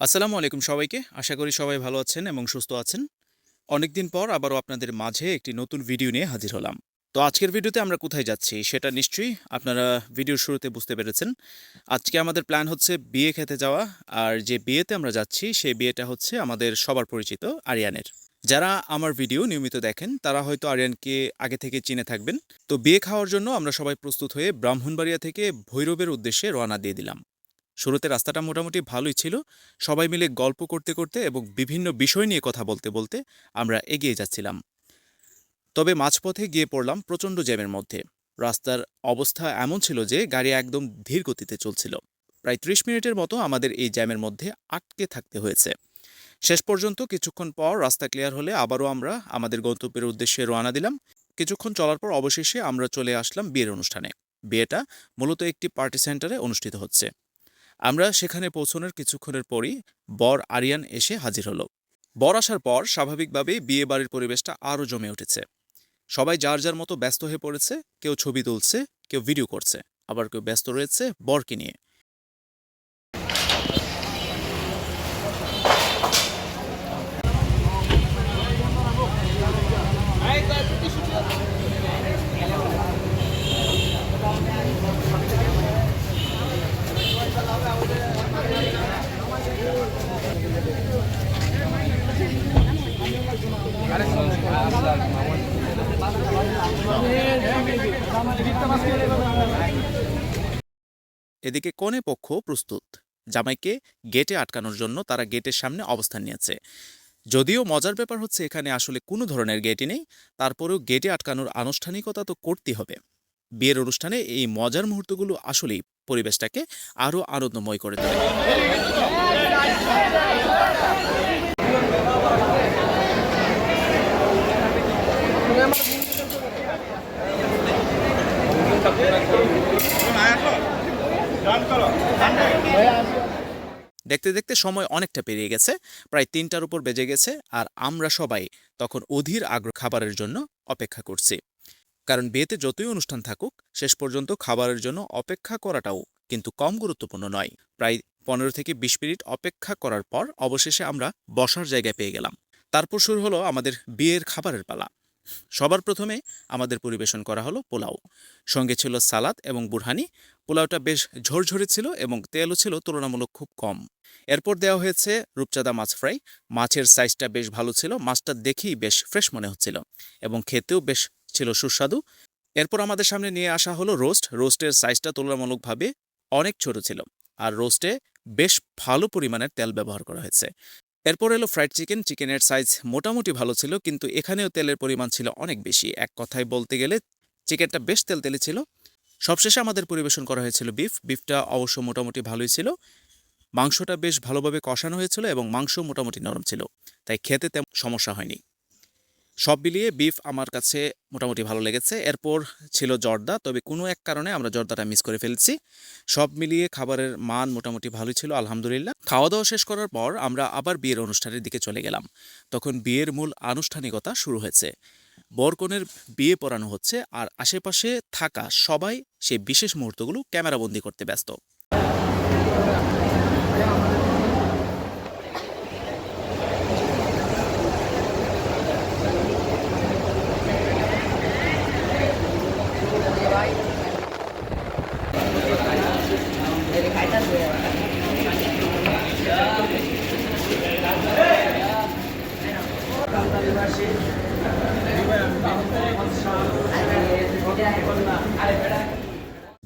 আসসালামু আলাইকুম সবাইকে। আশা করি সবাই ভালো আছেন এবং সুস্থ আছেন। অনেকদিন পর আবারও আপনাদের মাঝে একটি নতুন ভিডিও নিয়ে হাজির হলাম। তো আজকের ভিডিওতে আমরা কোথায় যাচ্ছি সেটা নিশ্চয়ই আপনারা ভিডিওর শুরুতে বুঝতে পেরেছেন। আজকে আমাদের প্ল্যান হচ্ছে বিয়ে খেতে যাওয়া। আর যে বিয়েতে আমরা যাচ্ছি সেই বিয়েটা হচ্ছে আমাদের সবার পরিচিত আরিয়ানের। যারা আমার ভিডিও নিয়মিত দেখেন তারা হয়তো আরিয়ানকে আগে থেকে চিনে থাকবেন। তো বিয়ে খাওয়ার জন্য আমরা সবাই প্রস্তুত হয়ে ব্রাহ্মণবাড়িয়া থেকে ভৈরবের উদ্দেশ্যে রওনা দিয়ে দিলাম। শুরুতে রাস্তাটা মোটামুটি ভালোই ছিল। সবাই মিলে গল্প করতে করতে এবং বিভিন্ন বিষয় নিয়ে কথা বলতে বলতে আমরা এগিয়ে যাচ্ছিলাম। তবে মাঝপথে গিয়ে পড়লাম প্রচণ্ড জ্যামের মধ্যে। রাস্তার অবস্থা এমন ছিল যে গাড়ি একদম ধীর গতিতে চলছিল। প্রায় ৩০ মিনিটের মতো আমাদের এই জ্যামের মধ্যে আটকে থাকতে হয়েছে। শেষ পর্যন্ত কিছুক্ষণ পর রাস্তা ক্লিয়ার হলে আবারও আমরা আমাদের গন্তব্যের উদ্দেশ্যে রওনা দিলাম। কিছুক্ষণ চলার পর অবশেষে আমরা চলে আসলাম বিয়ের অনুষ্ঠানে। বিয়েটা মূলত একটি পার্টি সেন্টারে অনুষ্ঠিত হচ্ছে। আমরা সেখানে পৌঁছানোর কিছুক্ষণের পরই বর আরিয়ান এসে হাজির হলো। বর আসার পর স্বাভাবিকভাবেই বিয়ে বাড়ির পরিবেশটা আরও জমে উঠেছে। সবাই যার যার মতো ব্যস্ত হয়ে পড়েছে। কেউ ছবি তুলছে, কেউ ভিডিও করছে, আবার কেউ ব্যস্ত রয়েছে বরকে নিয়ে। এদিকে কনে পক্ষ প্রস্তুত। জামাইকে গেটে আটকানোর জন্য তারা গেটের সামনে অবস্থান নিয়েছে। যদিও মজার ব্যাপার হচ্ছে এখানে আসলে কোনো ধরনের গেটই নেই, তারপরেও গেটে আটকানোর আনুষ্ঠানিকতা তো করতেই হবে। বিয়ের অনুষ্ঠানে এই মজার মুহূর্তগুলো আসলেই পরিবেশটাকে আরও আনন্দময় করে তোলে। দেখতে দেখতে সময় অনেকটা পেরিয়ে গেছে। প্রায় ৩টার উপর বেজে গেছে। আর আমরা সবাই তখন অধীর আগ্রহ খাবারের জন্য অপেক্ষা করছি। কারণ বিয়েতে যতই অনুষ্ঠান থাকুক, শেষ পর্যন্ত খাবারের জন্য অপেক্ষা করাটাও কিন্তু কম গুরুত্বপূর্ণ নয়। প্রায় ১৫ থেকে ২০ মিনিট অপেক্ষা করার পর অবশেষে আমরা বসার জায়গায় পেয়ে গেলাম। তারপর শুরু হলো আমাদের বিয়ের খাবারের পালা। সবার প্রথমে আমাদের পরিবেশন করা হলো পোলাও। সঙ্গে ছিল সালাদ এবং বুরহানি। পোলাওটা বেশ ঝরঝরে ছিল এবং তেলও ছিল তুলনামূলক খুব কম। এরপর দেওয়া হয়েছে রূপচাঁদা মাছ ফ্রাই। মাছের সাইজটা বেশ ভালো ছিল, মাছটা দেখেই বেশ ফ্রেশ মনে হচ্ছিল এবং খেতেও বেশ ছিল সুস্বাদু। এরপর আমাদের সামনে নিয়ে আসা হলো রোস্ট। রোস্টের সাইজটা তুলনামূলকভাবে অনেক ছোট ছিল, আর রোস্টে বেশ ভালো পরিমাণের তেল ব্যবহার করা হয়েছে। এরপর এলো ফ্রাইড চিকেন। চিকেনের সাইজ মোটামুটি ভালো ছিল, কিন্তু এখানেও তেলের পরিমাণ ছিল অনেক বেশি। এক কথায় বলতে গেলে চিকেনটা বেশ তেলতেলে ছিল। সবশেষে আমাদের পরিবেশন করা হয়েছিল বিফ। বিফটা অবশ্য মোটামুটি ভালোই ছিল। মাংসটা বেশ ভালোভাবে কষানো হয়েছিল এবং মাংস মোটামুটি নরম ছিল, তাই খেতে তেমন সমস্যা হয়নি। সব মিলিয়ে বিফ আমার কাছে মোটামুটি ভালো লেগেছে। এরপর ছিল জর্দা, তবে কোনো এক কারণে আমরা জর্দাটা মিস করে ফেলছি। সব মিলিয়ে খাবারের মান মোটামুটি ভালোই ছিল, আলহামদুলিল্লাহ। খাওয়া দাওয়া শেষ করার পর আমরা আবার বিয়ের অনুষ্ঠানের দিকে চলে গেলাম। তখন বিয়ের মূল আনুষ্ঠানিকতা শুরু হয়েছে। বরকনের বিয়ে পড়ানো হচ্ছে, আর আশেপাশে থাকা সবাই সেই বিশেষ মুহূর্তগুলো ক্যামেরাবন্দি করতে ব্যস্ত।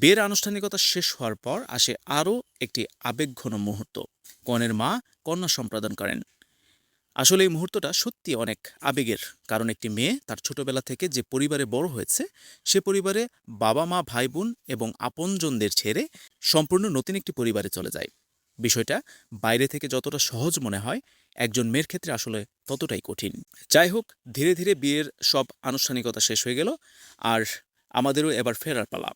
বিয়ের আনুষ্ঠানিকতা শেষ হওয়ার পর আসে আরও একটি আবেগঘন মুহূর্ত। কনের মা কন্যা সম্প্রদান করেন। আসলে এই মুহূর্তটা সত্যি অনেক আবেগের, কারণ একটি মেয়ে তার ছোটবেলা থেকে যে পরিবারে বড় হয়েছে, সে পরিবারে বাবা মা ভাই বোন এবং আপনজনদের ছেড়ে সম্পূর্ণ নতুন একটি পরিবারে চলে যায়। বিষয়টা বাইরে থেকে যতটা সহজ মনে হয়, একজন মেয়ের ক্ষেত্রে আসলে ততটাই কঠিন। যাই হোক, ধীরে ধীরে বিয়ের সব আনুষ্ঠানিকতা শেষ হয়ে গেল, আর আমাদেরও এবার ফেরার পালা।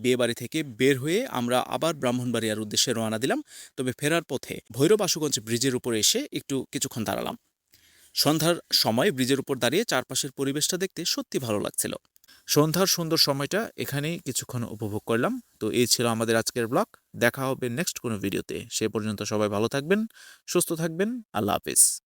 বিয়ে বাড়ি থেকে বের হয়ে আমরা আবার ব্রাহ্মণবাড়িয়ার উদ্দেশ্যে রওনা দিলাম। তবে ফেরার পথে ভৈরব আশুগঞ্জ ব্রিজের উপরে এসে কিছুক্ষণ দাঁড়ালাম। সন্ধ্যার সময় ব্রিজের উপর দাঁড়িয়ে চারপাশের পরিবেশটা দেখতে সত্যি ভালো লাগছিল। সন্ধ্যার সুন্দর সময়টা এখানেই কিছুক্ষণ উপভোগ করলাম। তো এই ছিল আমাদের আজকের ব্লগ। দেখা হবে নেক্সট কোনো ভিডিওতে। সে পর্যন্ত সবাই ভালো থাকবেন, সুস্থ থাকবেন। আল্লাহ হাফেজ।